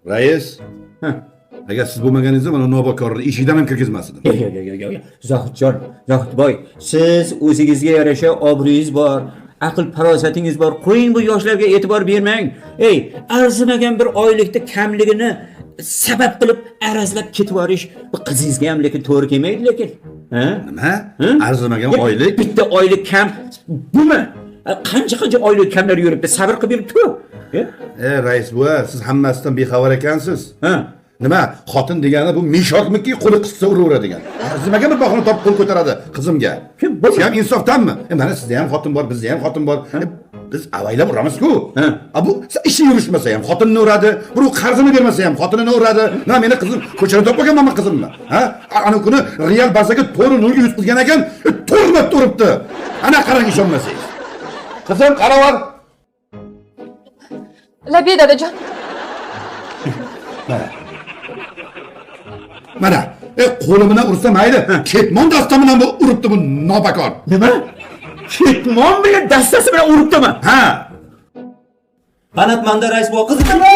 Rais, agar siz bo'lmaganingizda mana nobakorni eshikdan ham kirgizmasdim. Yo'q. Zohidboy, siz o'zingizga yarasha obro'yingiz bor, aql farosatingiz bor. Qo'ying bu yoshlarga e'tibor bermang. Arzimagan bir oylikda kamligini sabab qilib arazlab ketib yorish bu qizingizga ham lekin to'g'ri kelmaydi lekin. Nima? Arzimagan oylik? Bitta oylik kam bumi? Qancha oylik kamlar yuribdi, sabr qilib yuribdi-ku. Rais buva, siz hammasidan bexabar ekansiz. Nima? Xotin degani bu mishokmiki, qo'li qisqa uraveradigan. Arzimagan bir bahona topib qo'l ko'taradi qizimga. Siz ham insofdanmi? Mana sizda ham xotin bor, bizda ham xotin bor. Biz avaylab uramiz-ku. Bu ishi yurishmasa ham xotinni uradi, bu qarzini bermasa ham xotinini uradi. Nima meni qizim ko'chada topganmanmi qizimni? Ana kuni real bazaga to'g'ri nurga yutqizgan ekan, to'g'rilab turibdi. Ana qarang ishonmasangiz. Qizim, qaravar. Labiy dadajon. Mana, qo'li bilan ursa mayli, ketmon dastasi bilan uribdi bu nobakor. Nima? Ketmon bilan dastasi bilan uribdimi? Ha. Qanot manda rais bu qiziqmi?